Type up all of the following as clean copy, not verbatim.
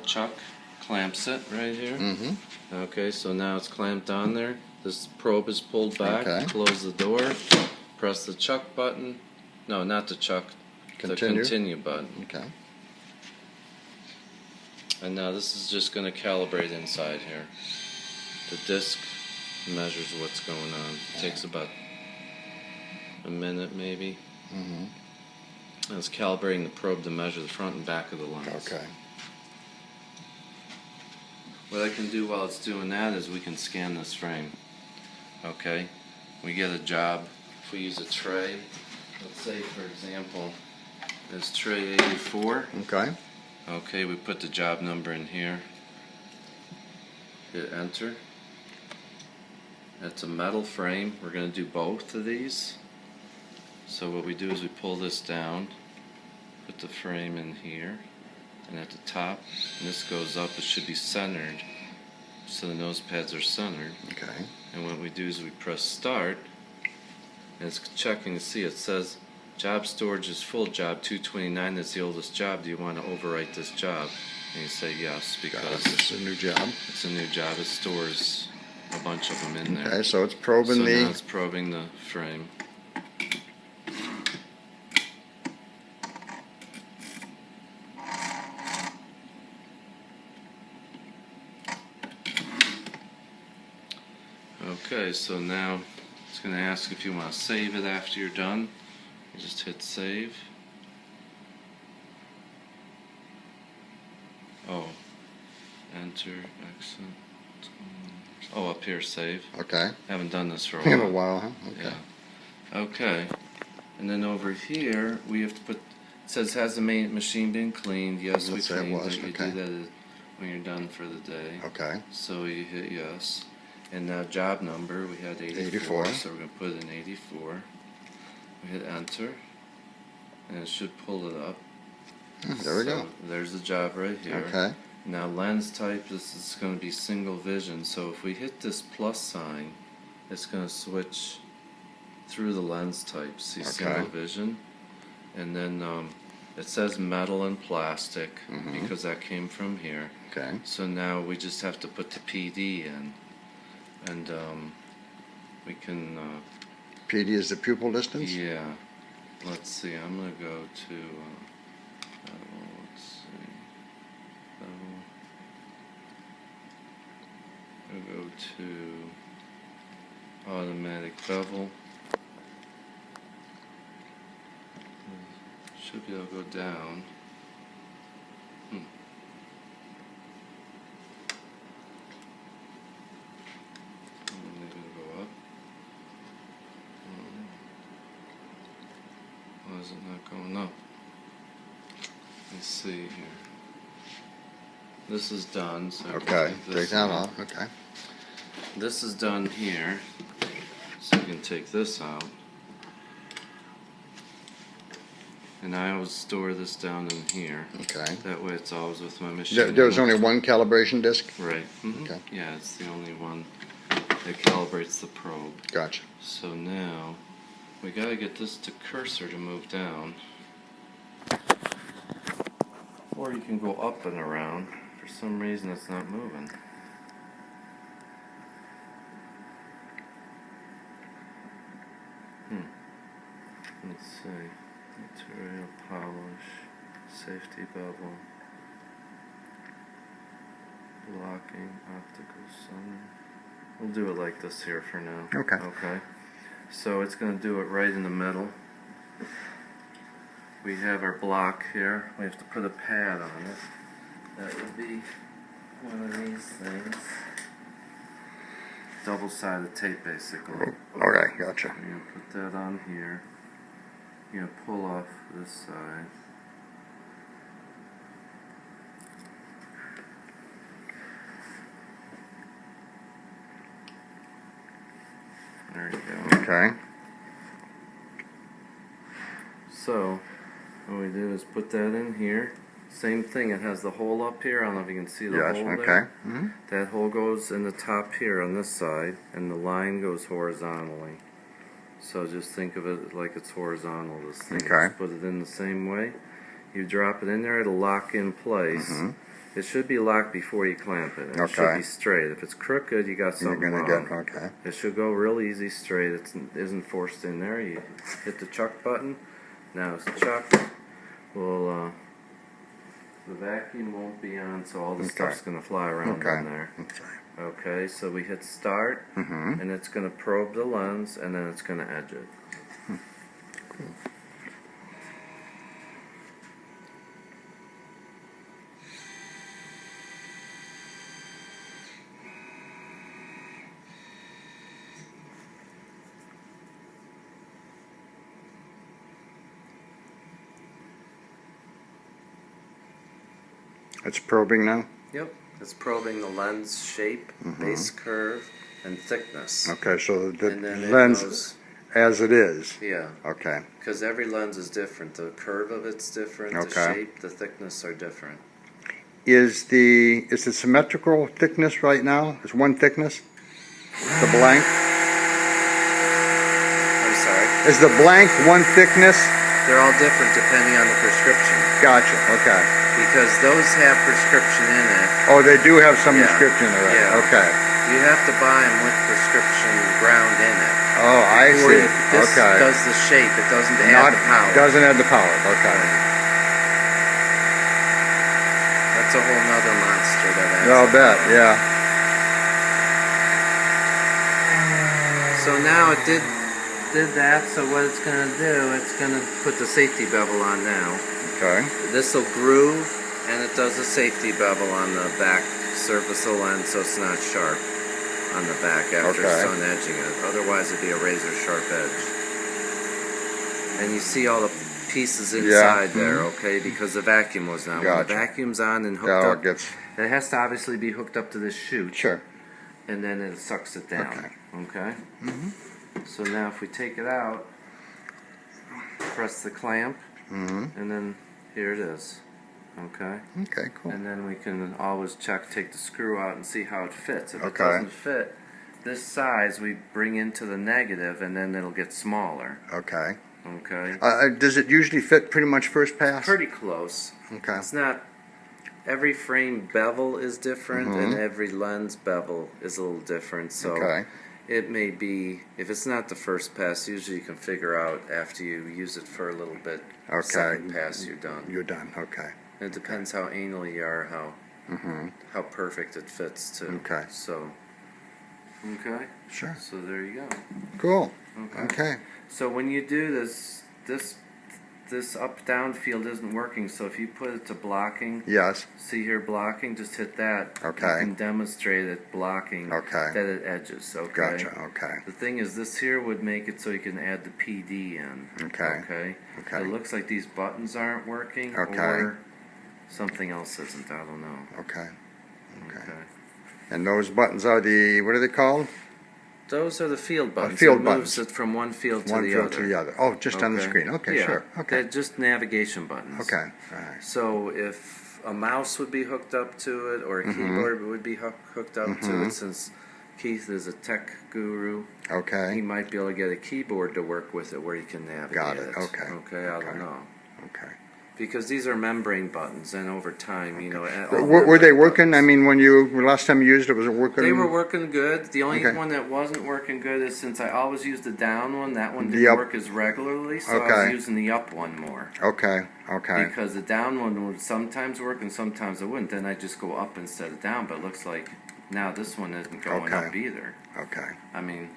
chuck clamps it right here. Mm-hmm. Okay, so now it's clamped on there. This probe is pulled back. Okay. Close the door. Press the chuck button. No, not the chuck. Continue. The continue button. Okay. And now this is just going to calibrate inside here. The disc measures what's going on. It takes about a minute maybe. Mm-hmm. And it's calibrating the probe to measure the front and back of the lens. Okay. What I can do while it's doing that is we can scan this frame. Okay, we get a job. If we use a tray, let's say for example, there's tray 84. Okay. Okay, we put the job number in here. Hit enter. It's a metal frame. We're going to do both of these. So what we do is we pull this down, put the frame in here, and at the top, and this goes up, it should be centered, so the nose pads are centered. Okay. And what we do is we press start, and it's checking to see, it says job storage is full, job 229 is the oldest job, do you want to overwrite this job? And you say yes, because it's a new job. It's a new job, it stores a bunch of them in there. Okay, so it's probing so the... now it's probing the frame. Okay, so now it's going to ask if you want to save it after you're done. You just hit save. Oh, enter, exit. Oh, up here, save. Okay. Haven't done this for a In while. a while, huh? Okay. Yeah. Okay. And then over here, we have to put, it says, has the main machine been cleaned? Yes, we Let's say it cleaned was, it. You okay. do that when you're done for the day. Okay. So you hit yes. And now job number, we had 84, so we're going to put in 84. We hit enter, and it should pull it up. There we go. There's the job right here. Okay. Now lens type, this is going to be single vision, so if we hit this plus sign, it's going to switch through the lens type. See, single vision. And then it says metal and plastic, because that came from here. Okay. So now we just have to put the PD in. And we can... PD is the pupil distance? Yeah. Let's see, I'm going to go to... let's see... I'll go to... automatic bevel. Should be able to go down. Why is it not going up? Let's see here. This is done. So Okay, take that off. Okay. This is done here. So you can take this out. And I always store this down in here. Okay. That way it's always with my machine. There's only one calibration disc? Right. Okay. Yeah, it's the only one that calibrates the probe. Gotcha. So now we gotta get this to cursor to move down. Or you can go up and around. For some reason it's not moving. Let's see. Material polish, safety bevel, blocking, optical center. We'll do it like this here for now. Okay. Okay. So it's going to do it right in the middle. We have our block here. We have to put a pad on it. That would be one of these things. Double-sided tape, basically. Okay, gotcha. You're going to put that on here. You're going to pull off this side. There you go. Okay. So, what we do is put that in here. Same thing, it has the hole up here. I don't know if you can see the hole there. Okay. That hole goes in the top here on this side, and the line goes horizontally. So just think of it like it's horizontal, this thing. Okay. Just put it in the same way. You drop it in there, it'll lock in place. It should be locked before you clamp it. It should Okay. be straight. If it's crooked, you got You're something gonna wrong. get, okay. It should go real easy straight. It isn't forced in there. You hit the chuck button. Now it's chucked. Well, the vacuum won't be on, so all the stuff's gonna fly around in there. Okay. Okay, so we hit start, and it's gonna probe the lens, and then it's gonna edge it. Cool. It's probing now? Yep, it's probing the lens shape, base curve, and thickness. Okay, so the And then it lens goes- as it is. Yeah, Okay. because every lens is different. The curve of it's different. The Okay. shape, the thickness are different. Is the symmetrical thickness right now? Is one thickness? The blank? I'm sorry. Is the blank one thickness? They're all different depending on the prescription. Gotcha. Okay. Because those have prescription in it. Oh, they do have some Yeah. description already. Yeah. Okay. You have to buy them with prescription ground in it. Oh, I Before see. This Okay. does the shape. It doesn't add Not the power. doesn't add the power. Okay. That's a whole nother monster that adds I'll the bet. power. Yeah. So now it did that. So what it's going to do, it's going to put the safety bevel on now. Okay. This will groove, and it does a safety bevel on the back surface of the lens, so it's not sharp on the back after Okay. sun edging it. Otherwise, it'd be a razor sharp edge. And you see all the pieces inside there, okay? Because the vacuum was on. When Gotcha. the vacuum's on and hooked That all up, gets it has to obviously be hooked up to this chute, sure. and then it sucks it down. Okay. Okay. So now, if we take it out, press the clamp, and then here it is. Okay. Okay. Cool. And then we can always take the screw out and see how it fits. If it Okay. doesn't fit this size, we bring into the negative, and then it'll get smaller. Okay. Okay. Does it usually fit pretty much first pass? Pretty close. Okay. It's not. Every frame bevel is different, and every lens bevel is a little different. So Okay. it may be, if it's not the first pass, usually you can figure out after you use it for a little bit. Okay. Second pass, you're done. You're done. Okay. It depends how anal you are, how perfect it fits too. Okay. So, okay. Sure. So there you go. Cool. Okay. Okay. So when you do this up-down field isn't working. So if you put it to blocking, Yes. see here blocking, just hit that. Okay. You can demonstrate it blocking. Okay. That it edges. Okay. Gotcha. Okay. The thing is, this here would make it so you can add the PD in. Okay. Okay. Okay. It looks like these buttons aren't working. Okay. Or something else isn't. I don't know. Okay. Okay. Okay. And those buttons are the, what are they called? Those are the field buttons. field It buttons. moves it from one field to One the field other. to the other. Oh, just on the screen. Okay, Yeah. sure. Okay. They're just navigation buttons. Okay. All right. So if a mouse would be hooked up to it, or a keyboard would be hooked up to it, since Keith is a tech guru, he Okay. might be able to get a keyboard to work with it where he can navigate Got it. Okay. Okay, I Okay. don't know. Okay. Because these are membrane buttons, and over time, you know... all Were they membrane working? buttons. I mean, when last time you used it, was it working? They were working good. The only Okay. one that wasn't working good is, since I always used the down one, that one The didn't up- work as regularly, so I Okay. was using the up one more. Okay. Okay. Because the down one would sometimes work and sometimes it wouldn't. Then I just go up instead of down, but it looks like now this one isn't going Okay. up either. Okay. I mean,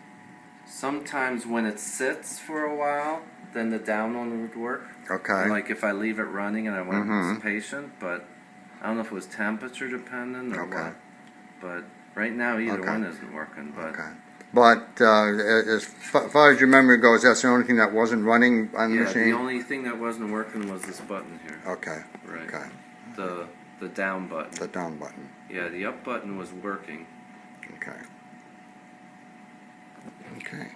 sometimes when it sits for a while, then the down one would work. Okay. Like if I leave it running and I was patient, but I don't know if it was temperature dependent or Okay. what. But right now either Okay. one isn't working. But Okay. But as far as your memory goes, that's the only thing that wasn't running on the yeah, machine? the only thing that wasn't working was this button here. Okay. Right. Okay. The down button. The down button. Yeah, the up button was working. Okay. Okay.